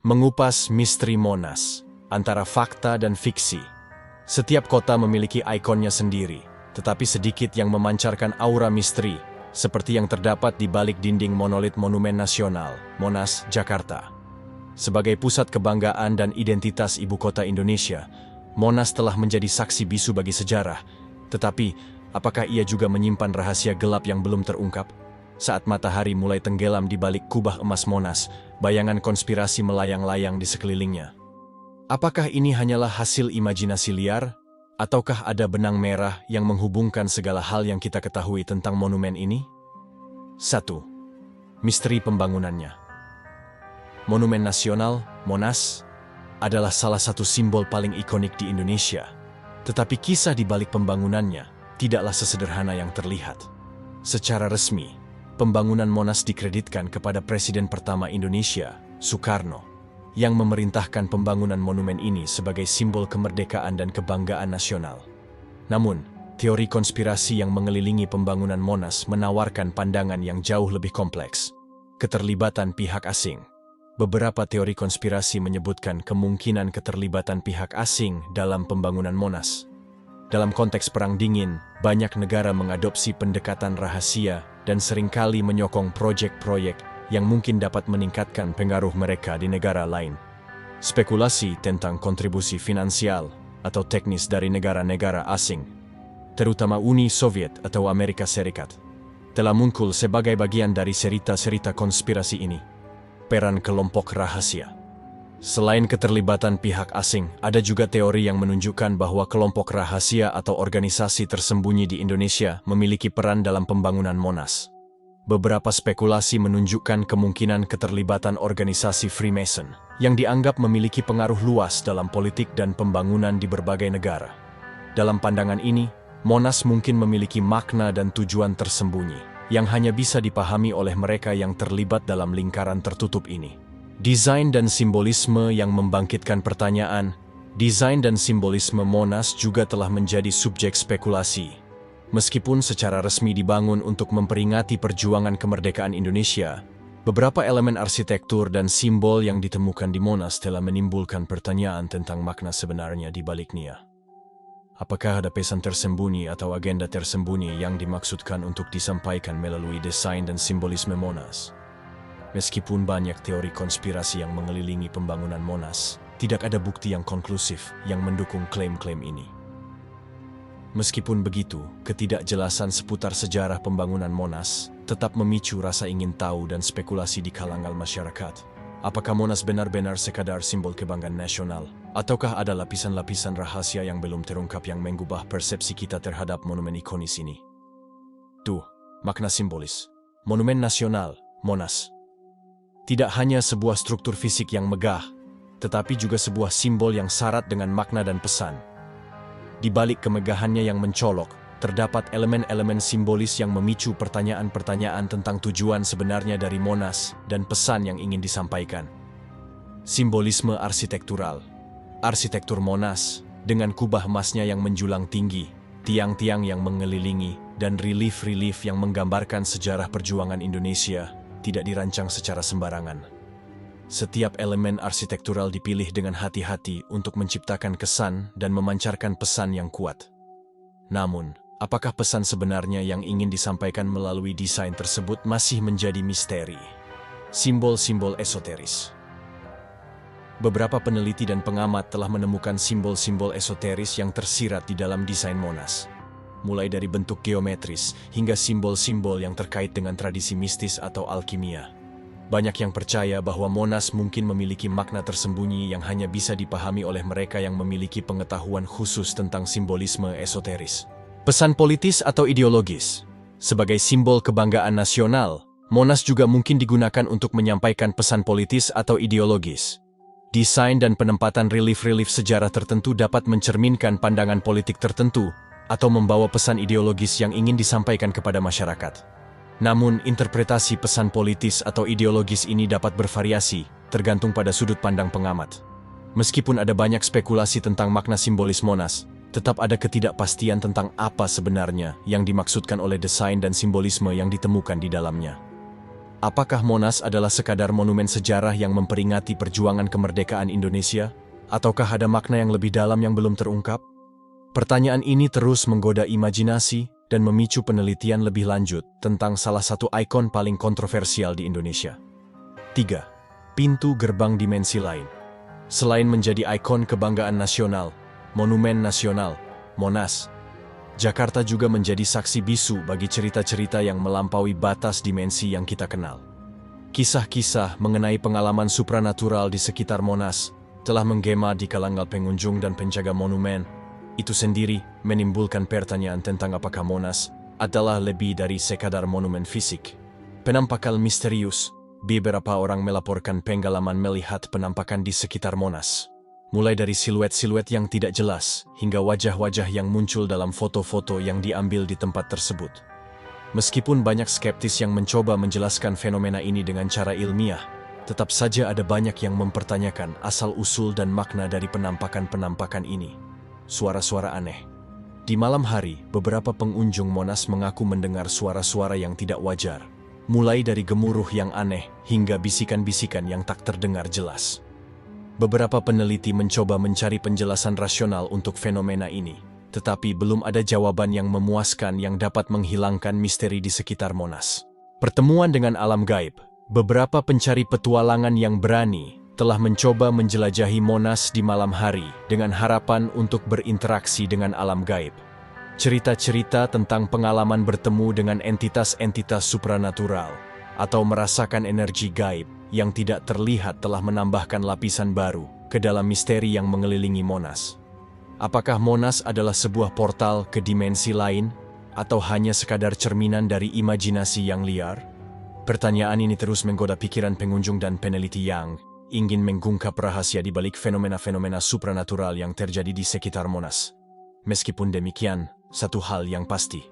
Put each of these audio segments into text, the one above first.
Mengupas misteri Monas, antara fakta dan fiksi. Setiap kota memiliki ikonnya sendiri, tetapi sedikit yang memancarkan aura misteri, seperti yang terdapat di balik dinding monolit Monumen Nasional, Monas, Jakarta. Sebagai pusat kebanggaan dan identitas ibu kota Indonesia, Monas telah menjadi saksi bisu bagi sejarah, tetapi apakah ia juga menyimpan rahasia gelap yang belum terungkap? Saat matahari mulai tenggelam di balik kubah emas Monas, bayangan konspirasi melayang-layang di sekelilingnya. Apakah ini hanyalah hasil imajinasi liar? Ataukah ada benang merah yang menghubungkan segala hal yang kita ketahui tentang monumen ini? 1. Misteri pembangunannya. Monumen Nasional, Monas, adalah salah satu simbol paling ikonik di Indonesia. Tetapi kisah di balik pembangunannya tidaklah sesederhana yang terlihat. Secara resmi, pembangunan Monas dikreditkan kepada Presiden pertama Indonesia, Soekarno, yang memerintahkan pembangunan monumen ini sebagai simbol kemerdekaan dan kebanggaan nasional. Namun, teori konspirasi yang mengelilingi pembangunan Monas menawarkan pandangan yang jauh lebih kompleks. Keterlibatan pihak asing. Beberapa teori konspirasi menyebutkan kemungkinan keterlibatan pihak asing dalam pembangunan Monas. Dalam konteks Perang Dingin, banyak negara mengadopsi pendekatan rahasia dan seringkali menyokong proyek-proyek yang mungkin dapat meningkatkan pengaruh mereka di negara lain. Spekulasi tentang kontribusi finansial atau teknis dari negara-negara asing, terutama Uni Soviet atau Amerika Serikat, telah muncul sebagai bagian dari cerita-cerita konspirasi ini. Peran kelompok rahasia. Selain keterlibatan pihak asing, ada juga teori yang menunjukkan bahwa kelompok rahasia atau organisasi tersembunyi di Indonesia memiliki peran dalam pembangunan Monas. Beberapa spekulasi menunjukkan kemungkinan keterlibatan organisasi Freemason, yang dianggap memiliki pengaruh luas dalam politik dan pembangunan di berbagai negara. Dalam pandangan ini, Monas mungkin memiliki makna dan tujuan tersembunyi, yang hanya bisa dipahami oleh mereka yang terlibat dalam lingkaran tertutup ini. Desain dan simbolisme yang membangkitkan pertanyaan. Desain dan simbolisme Monas juga telah menjadi subjek spekulasi. Meskipun secara resmi dibangun untuk memperingati perjuangan kemerdekaan Indonesia, beberapa elemen arsitektur dan simbol yang ditemukan di Monas telah menimbulkan pertanyaan tentang makna sebenarnya di baliknya. Apakah ada pesan tersembunyi atau agenda tersembunyi yang dimaksudkan untuk disampaikan melalui desain dan simbolisme Monas? Meskipun banyak teori konspirasi yang mengelilingi pembangunan Monas, tidak ada bukti yang konklusif yang mendukung klaim-klaim ini. Meskipun begitu, ketidakjelasan seputar sejarah pembangunan Monas tetap memicu rasa ingin tahu dan spekulasi di kalangan masyarakat. Apakah Monas benar-benar sekadar simbol kebanggaan nasional, ataukah ada lapisan-lapisan rahasia yang belum terungkap yang mengubah persepsi kita terhadap monumen ikonis ini? 2. Makna simbolis. Monumen Nasional, Monas, tidak hanya sebuah struktur fisik yang megah, tetapi juga sebuah simbol yang syarat dengan makna dan pesan. Di balik kemegahannya yang mencolok, terdapat elemen-elemen simbolis yang memicu pertanyaan-pertanyaan tentang tujuan sebenarnya dari Monas dan pesan yang ingin disampaikan. Simbolisme arsitektural. Arsitektur Monas, dengan kubah emasnya yang menjulang tinggi, tiang-tiang yang mengelilingi, dan relief-relief yang menggambarkan sejarah perjuangan Indonesia, tidak dirancang secara sembarangan. Setiap elemen arsitektural dipilih dengan hati-hati untuk menciptakan kesan dan memancarkan pesan yang kuat. Namun, apakah pesan sebenarnya yang ingin disampaikan melalui desain tersebut masih menjadi misteri? Simbol-simbol esoteris. Beberapa peneliti dan pengamat telah menemukan simbol-simbol esoteris yang tersirat di dalam desain Monas. Mulai dari bentuk geometris hingga simbol-simbol yang terkait dengan tradisi mistis atau alkimia. Banyak yang percaya bahwa Monas mungkin memiliki makna tersembunyi yang hanya bisa dipahami oleh mereka yang memiliki pengetahuan khusus tentang simbolisme esoteris. Pesan politis atau ideologis. Sebagai simbol kebanggaan nasional, Monas juga mungkin digunakan untuk menyampaikan pesan politis atau ideologis. Desain dan penempatan relief-relief sejarah tertentu dapat mencerminkan pandangan politik tertentu, atau membawa pesan ideologis yang ingin disampaikan kepada masyarakat. Namun, interpretasi pesan politis atau ideologis ini dapat bervariasi, tergantung pada sudut pandang pengamat. Meskipun ada banyak spekulasi tentang makna simbolis Monas, tetap ada ketidakpastian tentang apa sebenarnya yang dimaksudkan oleh desain dan simbolisme yang ditemukan di dalamnya. Apakah Monas adalah sekadar monumen sejarah yang memperingati perjuangan kemerdekaan Indonesia? Ataukah ada makna yang lebih dalam yang belum terungkap? Pertanyaan ini terus menggoda imajinasi dan memicu penelitian lebih lanjut tentang salah satu ikon paling kontroversial di Indonesia. 3. Pintu gerbang dimensi lain. Selain menjadi ikon kebanggaan nasional, monumen nasional, Monas, Jakarta juga menjadi saksi bisu bagi cerita-cerita yang melampaui batas dimensi yang kita kenal. Kisah-kisah mengenai pengalaman supranatural di sekitar Monas telah menggema di kalangan pengunjung dan penjaga monumen. Itu sendiri menimbulkan pertanyaan tentang apakah Monas adalah lebih dari sekadar monumen fisik. Penampakan misterius, beberapa orang melaporkan pengalaman melihat penampakan di sekitar Monas. Mulai dari siluet-siluet yang tidak jelas, hingga wajah-wajah yang muncul dalam foto-foto yang diambil di tempat tersebut. Meskipun banyak skeptis yang mencoba menjelaskan fenomena ini dengan cara ilmiah, tetap saja ada banyak yang mempertanyakan asal-usul dan makna dari penampakan-penampakan ini. Suara-suara aneh. Di malam hari, beberapa pengunjung Monas mengaku mendengar suara-suara yang tidak wajar, mulai dari gemuruh yang aneh hingga bisikan-bisikan yang tak terdengar jelas. Beberapa peneliti mencoba mencari penjelasan rasional untuk fenomena ini, tetapi belum ada jawaban yang memuaskan yang dapat menghilangkan misteri di sekitar Monas. Pertemuan dengan alam gaib. Beberapa pencari petualangan yang berani telah mencoba menjelajahi Monas di malam hari dengan harapan untuk berinteraksi dengan alam gaib. Cerita-cerita tentang pengalaman bertemu dengan entitas-entitas supranatural atau merasakan energi gaib yang tidak terlihat telah menambahkan lapisan baru ke dalam misteri yang mengelilingi Monas. Apakah Monas adalah sebuah portal ke dimensi lain atau hanya sekadar cerminan dari imajinasi yang liar? Pertanyaan ini terus menggoda pikiran pengunjung dan peneliti yang ingin mengungkap rahasia di balik fenomena-fenomena supranatural yang terjadi di sekitar Monas. Meskipun demikian, satu hal yang pasti,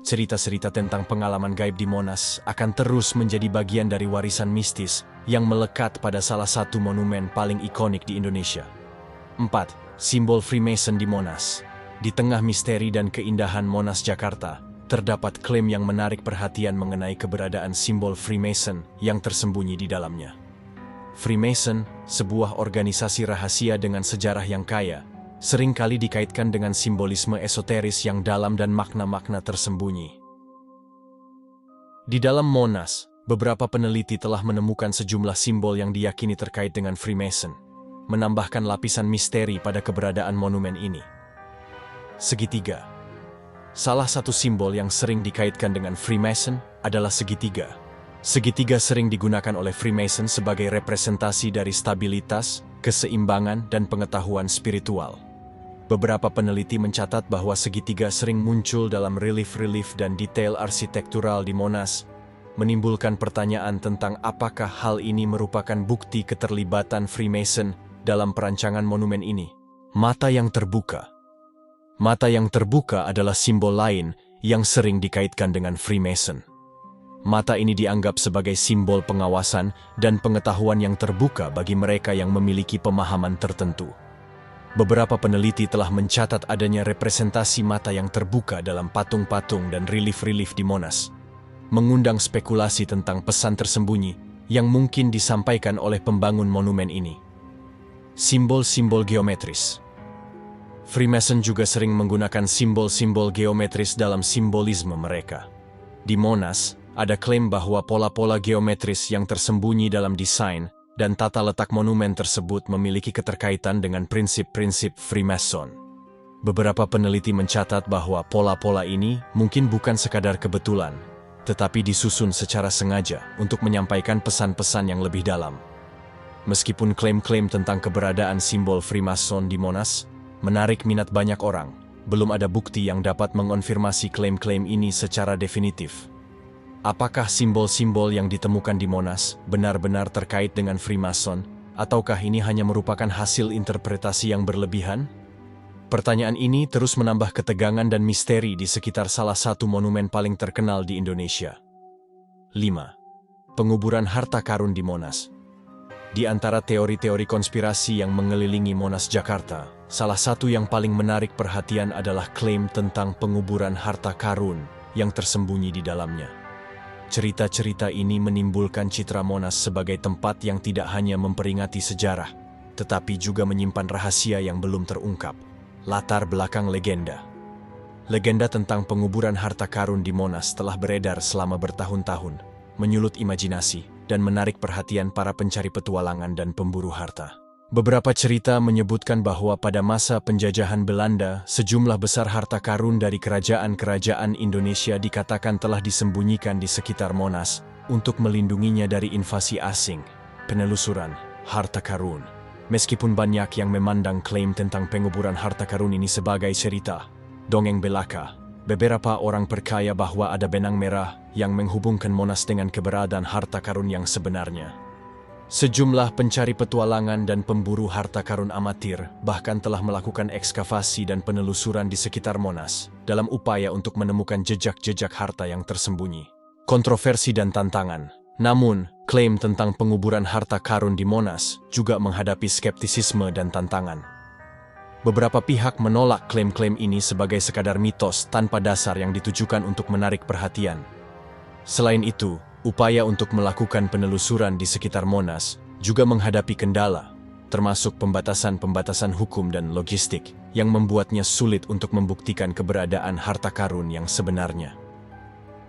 cerita-cerita tentang pengalaman gaib di Monas akan terus menjadi bagian dari warisan mistis yang melekat pada salah satu monumen paling ikonik di Indonesia. 4. Simbol Freemason di Monas. Di tengah misteri dan keindahan Monas, Jakarta, terdapat klaim yang menarik perhatian mengenai keberadaan simbol Freemason yang tersembunyi di dalamnya. Freemason, sebuah organisasi rahasia dengan sejarah yang kaya, seringkali dikaitkan dengan simbolisme esoteris yang dalam dan makna-makna tersembunyi. Di dalam Monas, beberapa peneliti telah menemukan sejumlah simbol yang diyakini terkait dengan Freemason, menambahkan lapisan misteri pada keberadaan monumen ini. Segitiga. Salah satu simbol yang sering dikaitkan dengan Freemason adalah segitiga. Segitiga sering digunakan oleh Freemason sebagai representasi dari stabilitas, keseimbangan, dan pengetahuan spiritual. Beberapa peneliti mencatat bahwa segitiga sering muncul dalam relief-relief dan detail arsitektural di Monas, menimbulkan pertanyaan tentang apakah hal ini merupakan bukti keterlibatan Freemason dalam perancangan monumen ini. Mata yang terbuka. Mata yang terbuka adalah simbol lain yang sering dikaitkan dengan Freemason. Mata ini dianggap sebagai simbol pengawasan dan pengetahuan yang terbuka bagi mereka yang memiliki pemahaman tertentu. Beberapa peneliti telah mencatat adanya representasi mata yang terbuka dalam patung-patung dan relief-relief di Monas, mengundang spekulasi tentang pesan tersembunyi yang mungkin disampaikan oleh pembangun monumen ini. Simbol-simbol geometris. Freemason juga sering menggunakan simbol-simbol geometris dalam simbolisme mereka. Di Monas, ada klaim bahwa pola-pola geometris yang tersembunyi dalam desain dan tata letak monumen tersebut memiliki keterkaitan dengan prinsip-prinsip Freemason. Beberapa peneliti mencatat bahwa pola-pola ini mungkin bukan sekadar kebetulan, tetapi disusun secara sengaja untuk menyampaikan pesan-pesan yang lebih dalam. Meskipun klaim-klaim tentang keberadaan simbol Freemason di Monas menarik minat banyak orang, belum ada bukti yang dapat mengonfirmasi klaim-klaim ini secara definitif. Apakah simbol-simbol yang ditemukan di Monas benar-benar terkait dengan Freemason, ataukah ini hanya merupakan hasil interpretasi yang berlebihan? Pertanyaan ini terus menambah ketegangan dan misteri di sekitar salah satu monumen paling terkenal di Indonesia. 5. Penguburan harta karun di Monas. Di antara teori-teori konspirasi yang mengelilingi Monas, Jakarta, salah satu yang paling menarik perhatian adalah klaim tentang penguburan harta karun yang tersembunyi di dalamnya. Cerita-cerita ini menimbulkan citra Monas sebagai tempat yang tidak hanya memperingati sejarah, tetapi juga menyimpan rahasia yang belum terungkap. Latar belakang legenda. Legenda tentang penguburan harta karun di Monas telah beredar selama bertahun-tahun, menyulut imajinasi dan menarik perhatian para pencari petualangan dan pemburu harta. Beberapa cerita menyebutkan bahwa pada masa penjajahan Belanda, sejumlah besar harta karun dari kerajaan-kerajaan Indonesia dikatakan telah disembunyikan di sekitar Monas untuk melindunginya dari invasi asing. Penelusuran harta karun. Meskipun banyak yang memandang klaim tentang penguburan harta karun ini sebagai cerita dongeng belaka, beberapa orang percaya bahwa ada benang merah yang menghubungkan Monas dengan keberadaan harta karun yang sebenarnya. Sejumlah pencari petualangan dan pemburu harta karun amatir bahkan telah melakukan ekskavasi dan penelusuran di sekitar Monas dalam upaya untuk menemukan jejak-jejak harta yang tersembunyi. Kontroversi dan tantangan. Namun, klaim tentang penguburan harta karun di Monas juga menghadapi skeptisisme dan tantangan. Beberapa pihak menolak klaim-klaim ini sebagai sekadar mitos tanpa dasar yang ditujukan untuk menarik perhatian. Selain itu, upaya untuk melakukan penelusuran di sekitar Monas juga menghadapi kendala, termasuk pembatasan-pembatasan hukum dan logistik yang membuatnya sulit untuk membuktikan keberadaan harta karun yang sebenarnya.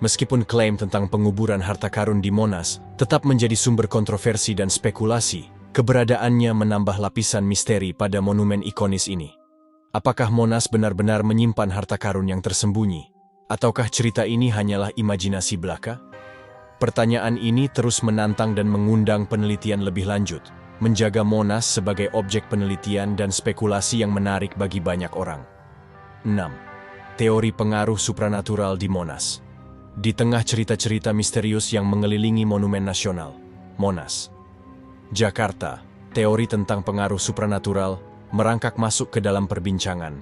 Meskipun klaim tentang penguburan harta karun di Monas tetap menjadi sumber kontroversi dan spekulasi, keberadaannya menambah lapisan misteri pada monumen ikonis ini. Apakah Monas benar-benar menyimpan harta karun yang tersembunyi? Ataukah cerita ini hanyalah imajinasi belaka? Pertanyaan ini terus menantang dan mengundang penelitian lebih lanjut, menjaga Monas sebagai objek penelitian dan spekulasi yang menarik bagi banyak orang. 6. Teori pengaruh supranatural di Monas. Di tengah cerita-cerita misterius yang mengelilingi Monumen Nasional, Monas, Jakarta, teori tentang pengaruh supranatural merangkak masuk ke dalam perbincangan.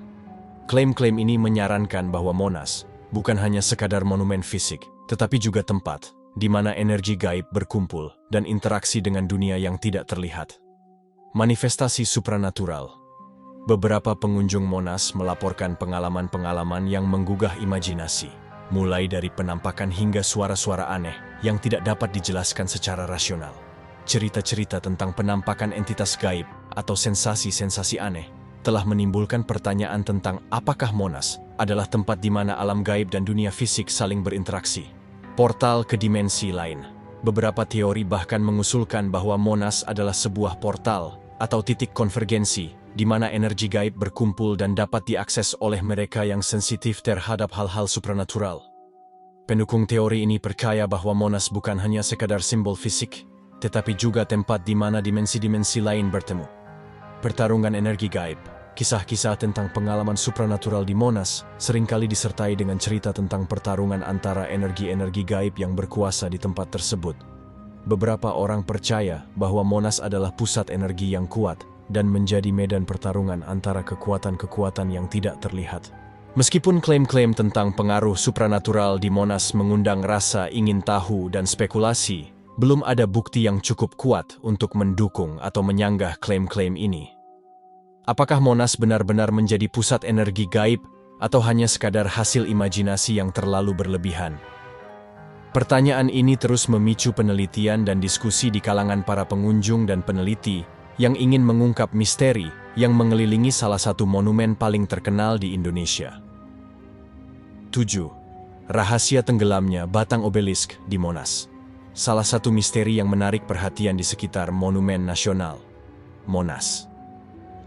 Klaim-klaim ini menyarankan bahwa Monas bukan hanya sekadar monumen fisik, tetapi juga tempat di mana energi gaib berkumpul dan interaksi dengan dunia yang tidak terlihat. Manifestasi supranatural. Beberapa pengunjung Monas melaporkan pengalaman-pengalaman yang menggugah imajinasi, mulai dari penampakan hingga suara-suara aneh yang tidak dapat dijelaskan secara rasional. Cerita-cerita tentang penampakan entitas gaib atau sensasi-sensasi aneh telah menimbulkan pertanyaan tentang apakah Monas adalah tempat di mana alam gaib dan dunia fisik saling berinteraksi. Portal ke dimensi lain. Beberapa teori bahkan mengusulkan bahwa Monas adalah sebuah portal atau titik konvergensi di mana energi gaib berkumpul dan dapat diakses oleh mereka yang sensitif terhadap hal-hal supranatural. Pendukung teori ini percaya bahwa Monas bukan hanya sekadar simbol fisik, tetapi juga tempat di mana dimensi-dimensi lain bertemu. Pertarungan energi gaib. Kisah-kisah tentang pengalaman supranatural di Monas seringkali disertai dengan cerita tentang pertarungan antara energi-energi gaib yang berkuasa di tempat tersebut. Beberapa orang percaya bahwa Monas adalah pusat energi yang kuat dan menjadi medan pertarungan antara kekuatan-kekuatan yang tidak terlihat. Meskipun klaim-klaim tentang pengaruh supranatural di Monas mengundang rasa ingin tahu dan spekulasi, belum ada bukti yang cukup kuat untuk mendukung atau menyanggah klaim-klaim ini. Apakah Monas benar-benar menjadi pusat energi gaib atau hanya sekadar hasil imajinasi yang terlalu berlebihan? Pertanyaan ini terus memicu penelitian dan diskusi di kalangan para pengunjung dan peneliti yang ingin mengungkap misteri yang mengelilingi salah satu monumen paling terkenal di Indonesia. 7. Rahasia tenggelamnya batang obelisk di Monas. Salah satu misteri yang menarik perhatian di sekitar Monumen Nasional, Monas,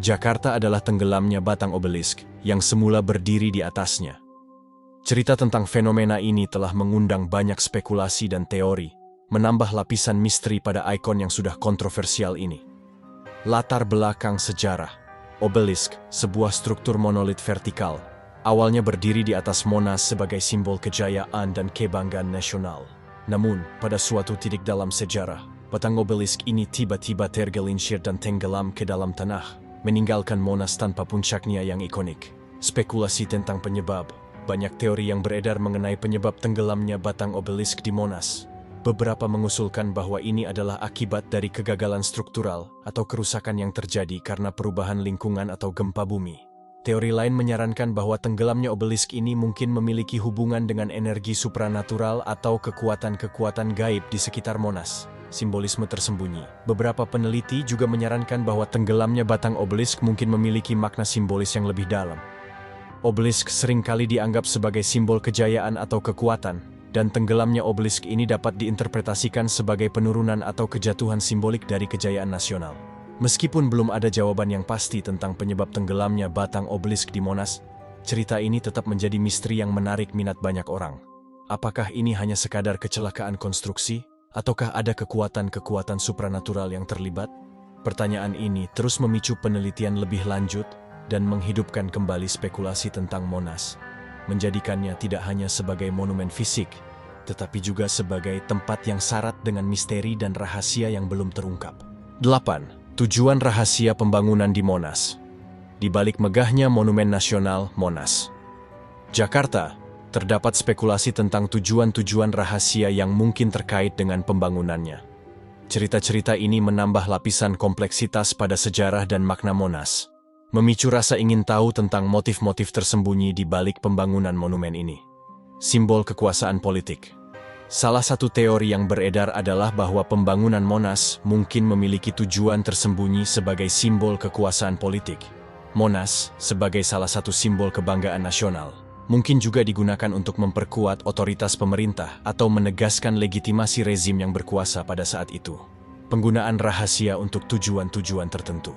Jakarta adalah tenggelamnya batang obelisk yang semula berdiri di atasnya. Cerita tentang fenomena ini telah mengundang banyak spekulasi dan teori, menambah lapisan misteri pada ikon yang sudah kontroversial ini. Latar belakang sejarah. Obelisk, sebuah struktur monolit vertikal, awalnya berdiri di atas Monas sebagai simbol kejayaan dan kebanggaan nasional. Namun, pada suatu titik dalam sejarah, batang obelisk ini tiba-tiba tergelincir dan tenggelam ke dalam tanah, meninggalkan Monas tanpa puncaknya yang ikonik. Spekulasi tentang penyebab. Banyak teori yang beredar mengenai penyebab tenggelamnya batang obelisk di Monas. Beberapa mengusulkan bahwa ini adalah akibat dari kegagalan struktural atau kerusakan yang terjadi karena perubahan lingkungan atau gempa bumi. Teori lain menyarankan bahwa tenggelamnya obelisk ini mungkin memiliki hubungan dengan energi supranatural atau kekuatan-kekuatan gaib di sekitar Monas. Simbolisme tersembunyi. Beberapa peneliti juga menyarankan bahwa tenggelamnya batang obelisk mungkin memiliki makna simbolis yang lebih dalam. Obelisk seringkali dianggap sebagai simbol kejayaan atau kekuatan, dan tenggelamnya obelisk ini dapat diinterpretasikan sebagai penurunan atau kejatuhan simbolik dari kejayaan nasional. Meskipun belum ada jawaban yang pasti tentang penyebab tenggelamnya batang obelisk di Monas, cerita ini tetap menjadi misteri yang menarik minat banyak orang. Apakah ini hanya sekadar kecelakaan konstruksi, ataukah ada kekuatan-kekuatan supranatural yang terlibat? Pertanyaan ini terus memicu penelitian lebih lanjut dan menghidupkan kembali spekulasi tentang Monas, menjadikannya tidak hanya sebagai monumen fisik, tetapi juga sebagai tempat yang syarat dengan misteri dan rahasia yang belum terungkap. 8. Tujuan rahasia pembangunan di Monas. Di balik megahnya Monumen Nasional Monas, Jakarta, terdapat spekulasi tentang tujuan-tujuan rahasia yang mungkin terkait dengan pembangunannya. Cerita-cerita ini menambah lapisan kompleksitas pada sejarah dan makna Monas, memicu rasa ingin tahu tentang motif-motif tersembunyi di balik pembangunan monumen ini. Simbol kekuasaan politik. Salah satu teori yang beredar adalah bahwa pembangunan Monas mungkin memiliki tujuan tersembunyi sebagai simbol kekuasaan politik. Monas, sebagai salah satu simbol kebanggaan nasional, mungkin juga digunakan untuk memperkuat otoritas pemerintah atau menegaskan legitimasi rezim yang berkuasa pada saat itu. Penggunaan rahasia untuk tujuan-tujuan tertentu.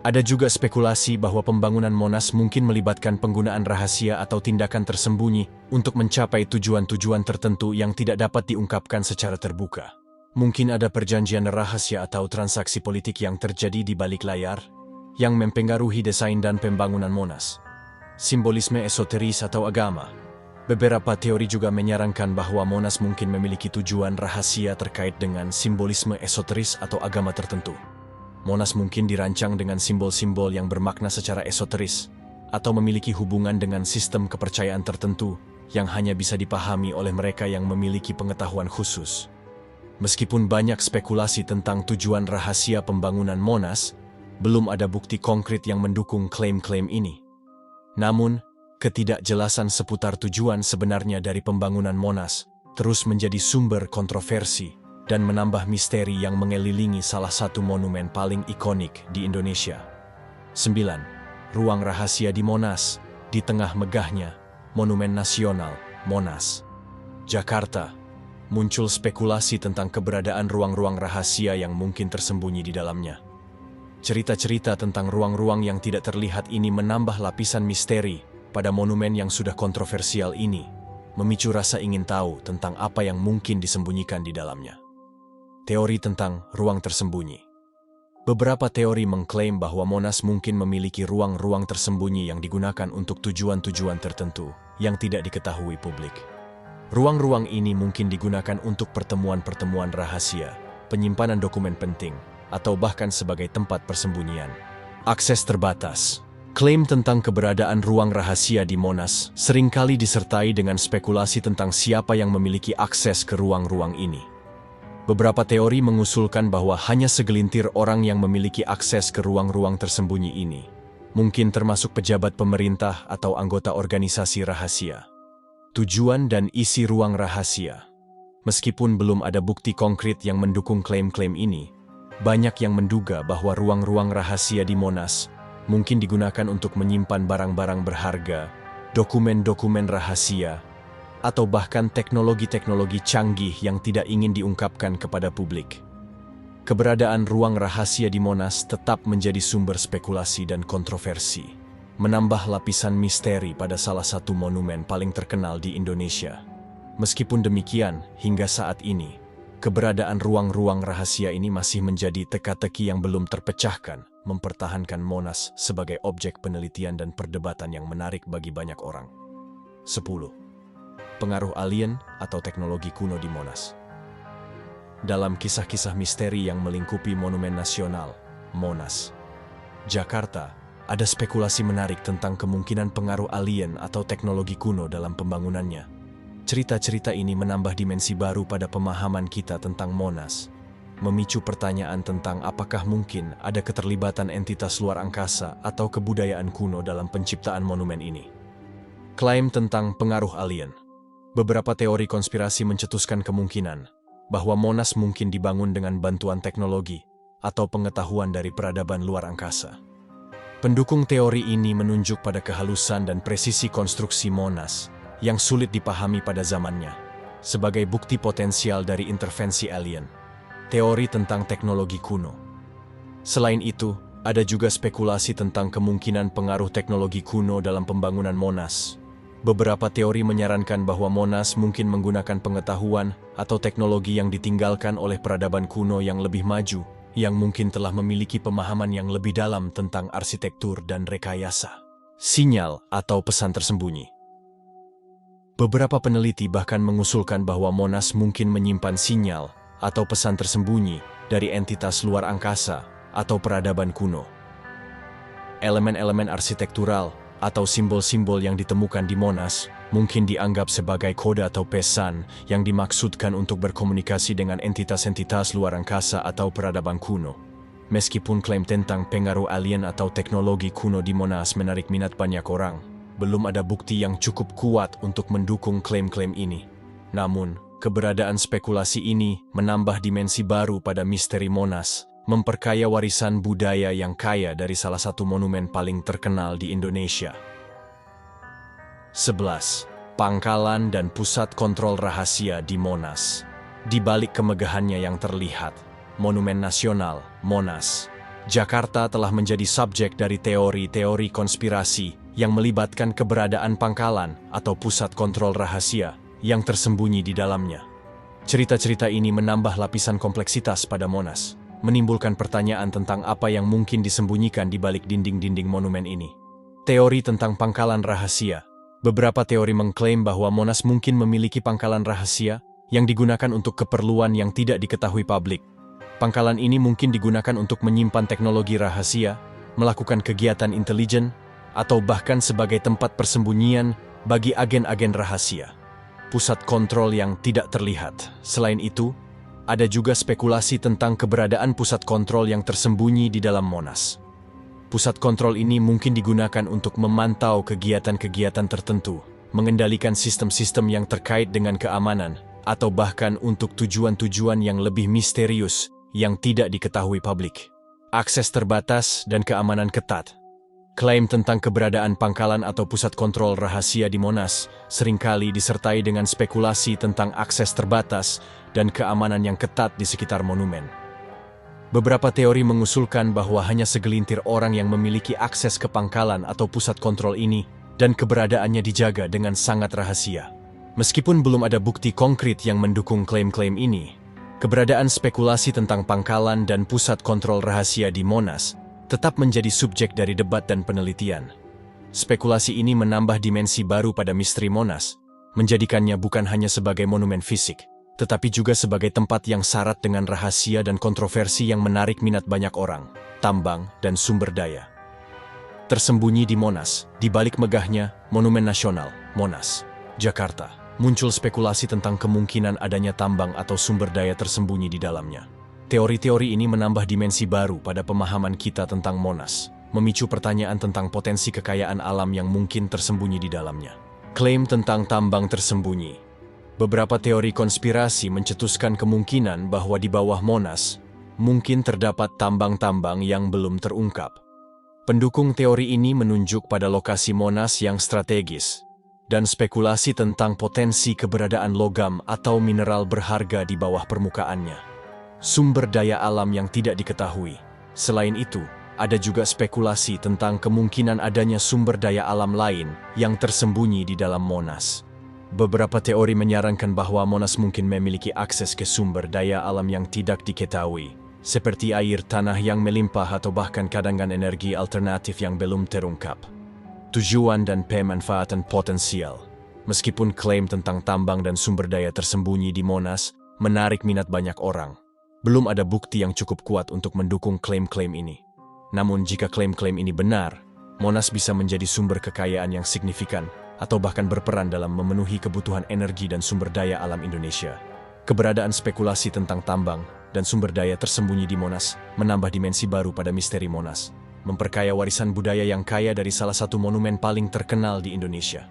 Ada juga spekulasi bahwa pembangunan Monas mungkin melibatkan penggunaan rahasia atau tindakan tersembunyi untuk mencapai tujuan-tujuan tertentu yang tidak dapat diungkapkan secara terbuka. Mungkin ada perjanjian rahasia atau transaksi politik yang terjadi di balik layar, yang mempengaruhi desain dan pembangunan Monas. Simbolisme esoteris atau agama. Beberapa teori juga menyarankan bahwa Monas mungkin memiliki tujuan rahasia terkait dengan simbolisme esoteris atau agama tertentu. Monas mungkin dirancang dengan simbol-simbol yang bermakna secara esoteris, atau memiliki hubungan dengan sistem kepercayaan tertentu yang hanya bisa dipahami oleh mereka yang memiliki pengetahuan khusus. Meskipun banyak spekulasi tentang tujuan rahasia pembangunan Monas, belum ada bukti konkret yang mendukung klaim-klaim ini. Namun, ketidakjelasan seputar tujuan sebenarnya dari pembangunan Monas terus menjadi sumber kontroversi dan menambah misteri yang mengelilingi salah satu monumen paling ikonik di Indonesia. 9. Ruang rahasia di Monas. Di tengah megahnya Monumen Nasional Monas, Jakarta, muncul spekulasi tentang keberadaan ruang-ruang rahasia yang mungkin tersembunyi di dalamnya. Cerita-cerita tentang ruang-ruang yang tidak terlihat ini menambah lapisan misteri pada monumen yang sudah kontroversial ini, memicu rasa ingin tahu tentang apa yang mungkin disembunyikan di dalamnya. Teori tentang ruang tersembunyi. Beberapa teori mengklaim bahwa Monas mungkin memiliki ruang-ruang tersembunyi yang digunakan untuk tujuan-tujuan tertentu yang tidak diketahui publik. Ruang-ruang ini mungkin digunakan untuk pertemuan-pertemuan rahasia, penyimpanan dokumen penting, atau bahkan sebagai tempat persembunyian. Akses terbatas. Klaim tentang keberadaan ruang rahasia di Monas seringkali disertai dengan spekulasi tentang siapa yang memiliki akses ke ruang-ruang ini. Beberapa teori mengusulkan bahwa hanya segelintir orang yang memiliki akses ke ruang-ruang tersembunyi ini, mungkin termasuk pejabat pemerintah atau anggota organisasi rahasia. Tujuan dan isi ruang rahasia. Meskipun belum ada bukti konkret yang mendukung klaim-klaim ini, banyak yang menduga bahwa ruang-ruang rahasia di Monas mungkin digunakan untuk menyimpan barang-barang berharga, dokumen-dokumen rahasia, atau bahkan teknologi-teknologi canggih yang tidak ingin diungkapkan kepada publik. Keberadaan ruang rahasia di Monas tetap menjadi sumber spekulasi dan kontroversi, menambah lapisan misteri pada salah satu monumen paling terkenal di Indonesia. Meskipun demikian, hingga saat ini, keberadaan ruang-ruang rahasia ini masih menjadi teka-teki yang belum terpecahkan, mempertahankan Monas sebagai objek penelitian dan perdebatan yang menarik bagi banyak orang. 10. Pengaruh alien atau teknologi kuno di Monas. Dalam kisah-kisah misteri yang melingkupi Monumen Nasional Monas, Jakarta, ada spekulasi menarik tentang kemungkinan pengaruh alien atau teknologi kuno dalam pembangunannya. Cerita-cerita ini menambah dimensi baru pada pemahaman kita tentang Monas, memicu pertanyaan tentang apakah mungkin ada keterlibatan entitas luar angkasa atau kebudayaan kuno dalam penciptaan monumen ini. Klaim tentang pengaruh alien. Beberapa teori konspirasi mencetuskan kemungkinan bahwa Monas mungkin dibangun dengan bantuan teknologi atau pengetahuan dari peradaban luar angkasa. Pendukung teori ini menunjuk pada kehalusan dan presisi konstruksi Monas yang sulit dipahami pada zamannya, sebagai bukti potensial dari intervensi alien. Teori tentang teknologi kuno. Selain itu, ada juga spekulasi tentang kemungkinan pengaruh teknologi kuno dalam pembangunan Monas. Beberapa teori menyarankan bahwa Monas mungkin menggunakan pengetahuan atau teknologi yang ditinggalkan oleh peradaban kuno yang lebih maju, yang mungkin telah memiliki pemahaman yang lebih dalam tentang arsitektur dan rekayasa. Sinyal atau pesan tersembunyi. Beberapa peneliti bahkan mengusulkan bahwa Monas mungkin menyimpan sinyal atau pesan tersembunyi dari entitas luar angkasa atau peradaban kuno. Elemen-elemen arsitektural atau simbol-simbol yang ditemukan di Monas mungkin dianggap sebagai kode atau pesan yang dimaksudkan untuk berkomunikasi dengan entitas-entitas luar angkasa atau peradaban kuno. Meskipun klaim tentang pengaruh alien atau teknologi kuno di Monas menarik minat banyak orang, belum ada bukti yang cukup kuat untuk mendukung klaim-klaim ini. Namun, keberadaan spekulasi ini menambah dimensi baru pada misteri Monas, memperkaya warisan budaya yang kaya dari salah satu monumen paling terkenal di Indonesia. 11. Pangkalan dan pusat kontrol rahasia di Monas. Di balik kemegahannya yang terlihat, Monumen Nasional, Monas, Jakarta telah menjadi subjek dari teori-teori konspirasi yang melibatkan keberadaan pangkalan atau pusat kontrol rahasia yang tersembunyi di dalamnya. Cerita-cerita ini menambah lapisan kompleksitas pada Monas, menimbulkan pertanyaan tentang apa yang mungkin disembunyikan di balik dinding-dinding monumen ini. Teori tentang pangkalan rahasia. Beberapa teori mengklaim bahwa Monas mungkin memiliki pangkalan rahasia yang digunakan untuk keperluan yang tidak diketahui publik. Pangkalan ini mungkin digunakan untuk menyimpan teknologi rahasia, melakukan kegiatan intelijen, atau bahkan sebagai tempat persembunyian bagi agen-agen rahasia. Pusat kontrol yang tidak terlihat. Selain itu, ada juga spekulasi tentang keberadaan pusat kontrol yang tersembunyi di dalam Monas. Pusat kontrol ini mungkin digunakan untuk memantau kegiatan-kegiatan tertentu, mengendalikan sistem-sistem yang terkait dengan keamanan, atau bahkan untuk tujuan-tujuan yang lebih misterius yang tidak diketahui publik. Akses terbatas dan keamanan ketat. Klaim tentang keberadaan pangkalan atau pusat kontrol rahasia di Monas seringkali disertai dengan spekulasi tentang akses terbatas dan keamanan yang ketat di sekitar monumen. Beberapa teori mengusulkan bahwa hanya segelintir orang yang memiliki akses ke pangkalan atau pusat kontrol ini dan keberadaannya dijaga dengan sangat rahasia. Meskipun belum ada bukti konkret yang mendukung klaim-klaim ini, keberadaan spekulasi tentang pangkalan dan pusat kontrol rahasia di Monas tetap menjadi subjek dari debat dan penelitian. Spekulasi ini menambah dimensi baru pada misteri Monas, menjadikannya bukan hanya sebagai monumen fisik, tetapi juga sebagai tempat yang syarat dengan rahasia dan kontroversi yang menarik minat banyak orang, tambang, dan sumber daya. Tersembunyi di Monas, di balik megahnya Monumen Nasional, Monas, Jakarta, muncul spekulasi tentang kemungkinan adanya tambang atau sumber daya tersembunyi di dalamnya. Teori-teori ini menambah dimensi baru pada pemahaman kita tentang Monas, memicu pertanyaan tentang potensi kekayaan alam yang mungkin tersembunyi di dalamnya. Klaim tentang tambang tersembunyi. Beberapa teori konspirasi mencetuskan kemungkinan bahwa di bawah Monas mungkin terdapat tambang-tambang yang belum terungkap. Pendukung teori ini menunjuk pada lokasi Monas yang strategis dan spekulasi tentang potensi keberadaan logam atau mineral berharga di bawah permukaannya. Sumber daya alam yang tidak diketahui. Selain itu, ada juga spekulasi tentang kemungkinan adanya sumber daya alam lain yang tersembunyi di dalam Monas. Beberapa teori menyarankan bahwa Monas mungkin memiliki akses ke sumber daya alam yang tidak diketahui, seperti air tanah yang melimpah atau bahkan cadangan energi alternatif yang belum terungkap. Tujuan dan pemanfaatan potensial. Meskipun klaim tentang tambang dan sumber daya tersembunyi di Monas menarik minat banyak orang, belum ada bukti yang cukup kuat untuk mendukung klaim-klaim ini. Namun jika klaim-klaim ini benar, Monas bisa menjadi sumber kekayaan yang signifikan atau bahkan berperan dalam memenuhi kebutuhan energi dan sumber daya alam Indonesia. Keberadaan spekulasi tentang tambang dan sumber daya tersembunyi di Monas, menambah dimensi baru pada misteri Monas, memperkaya warisan budaya yang kaya dari salah satu monumen paling terkenal di Indonesia.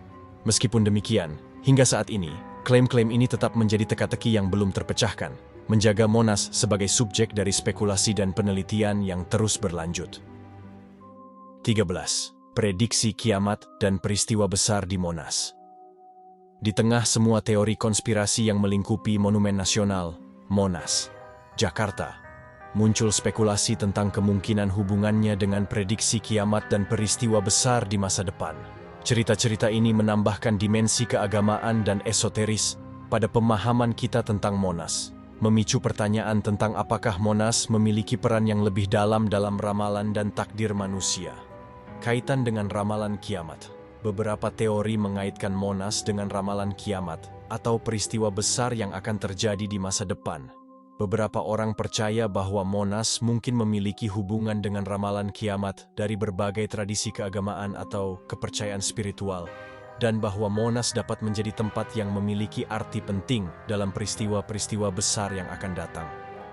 Meskipun demikian, hingga saat ini, klaim-klaim ini tetap menjadi teka-teki yang belum terpecahkan, menjaga Monas sebagai subjek dari spekulasi dan penelitian yang terus berlanjut. 13. Prediksi kiamat dan peristiwa besar di Monas. Di tengah semua teori konspirasi yang melingkupi Monumen Nasional, Monas, Jakarta, muncul spekulasi tentang kemungkinan hubungannya dengan prediksi kiamat dan peristiwa besar di masa depan. Cerita-cerita ini menambahkan dimensi keagamaan dan esoteris pada pemahaman kita tentang Monas, memicu pertanyaan tentang apakah Monas memiliki peran yang lebih dalam ramalan dan takdir manusia. Kaitan dengan ramalan kiamat. Beberapa teori mengaitkan Monas dengan ramalan kiamat atau peristiwa besar yang akan terjadi di masa depan. Beberapa orang percaya bahwa Monas mungkin memiliki hubungan dengan ramalan kiamat dari berbagai tradisi keagamaan atau kepercayaan spiritual, dan bahwa Monas dapat menjadi tempat yang memiliki arti penting dalam peristiwa-peristiwa besar yang akan datang.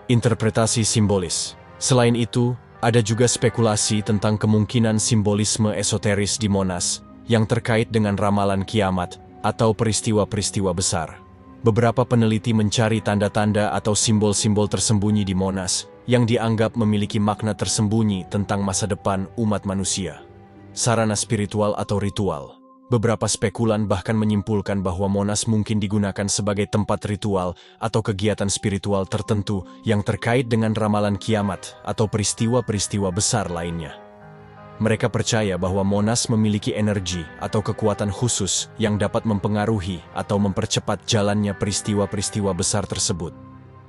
Interpretasi simbolis. Selain itu, ada juga spekulasi tentang kemungkinan simbolisme esoteris di Monas yang terkait dengan ramalan kiamat atau peristiwa-peristiwa besar. Beberapa peneliti mencari tanda-tanda atau simbol-simbol tersembunyi di Monas yang dianggap memiliki makna tersembunyi tentang masa depan umat manusia. Sarana spiritual atau ritual. Beberapa spekulan bahkan menyimpulkan bahwa Monas mungkin digunakan sebagai tempat ritual atau kegiatan spiritual tertentu yang terkait dengan ramalan kiamat atau peristiwa-peristiwa besar lainnya. Mereka percaya bahwa Monas memiliki energi atau kekuatan khusus yang dapat mempengaruhi atau mempercepat jalannya peristiwa-peristiwa besar tersebut.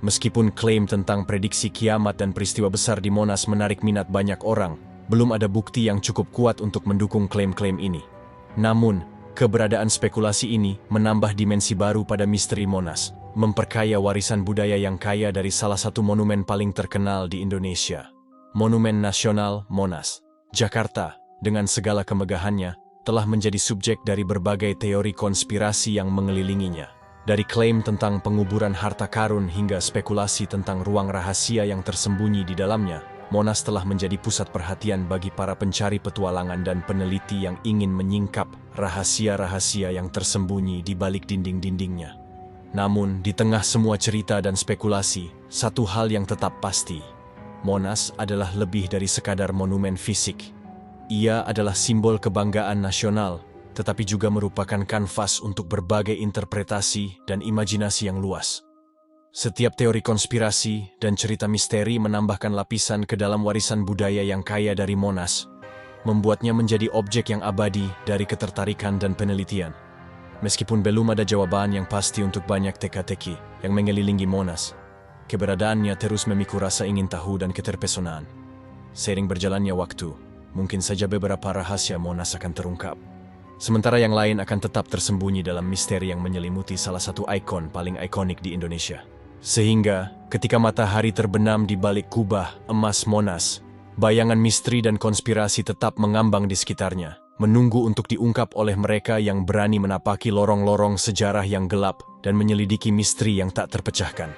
Meskipun klaim tentang prediksi kiamat dan peristiwa besar di Monas menarik minat banyak orang, belum ada bukti yang cukup kuat untuk mendukung klaim-klaim ini. Namun, keberadaan spekulasi ini menambah dimensi baru pada misteri Monas, memperkaya warisan budaya yang kaya dari salah satu monumen paling terkenal di Indonesia. Monumen Nasional Monas, Jakarta, dengan segala kemegahannya, telah menjadi subjek dari berbagai teori konspirasi yang mengelilinginya. Dari klaim tentang penguburan harta karun hingga spekulasi tentang ruang rahasia yang tersembunyi di dalamnya, Monas telah menjadi pusat perhatian bagi para pencari petualangan dan peneliti yang ingin menyingkap rahasia-rahasia yang tersembunyi di balik dinding-dindingnya. Namun, di tengah semua cerita dan spekulasi, satu hal yang tetap pasti. Monas adalah lebih dari sekadar monumen fisik. Ia adalah simbol kebanggaan nasional, tetapi juga merupakan kanvas untuk berbagai interpretasi dan imajinasi yang luas. Setiap teori konspirasi dan cerita misteri menambahkan lapisan ke dalam warisan budaya yang kaya dari Monas, membuatnya menjadi objek yang abadi dari ketertarikan dan penelitian. Meskipun belum ada jawaban yang pasti untuk banyak teka-teki yang mengelilingi Monas, keberadaannya terus memicu rasa ingin tahu dan keterpesonaan. Seiring berjalannya waktu, mungkin saja beberapa rahasia Monas akan terungkap. Sementara yang lain akan tetap tersembunyi dalam misteri yang menyelimuti salah satu ikon paling ikonik di Indonesia. Sehingga, ketika matahari terbenam di balik kubah emas Monas, bayangan misteri dan konspirasi tetap mengambang di sekitarnya, menunggu untuk diungkap oleh mereka yang berani menapaki lorong-lorong sejarah yang gelap dan menyelidiki misteri yang tak terpecahkan.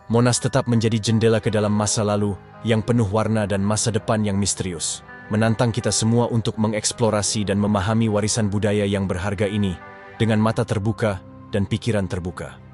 Monas tetap menjadi jendela ke dalam masa lalu yang penuh warna dan masa depan yang misterius, menantang kita semua untuk mengeksplorasi dan memahami warisan budaya yang berharga ini dengan mata terbuka dan pikiran terbuka.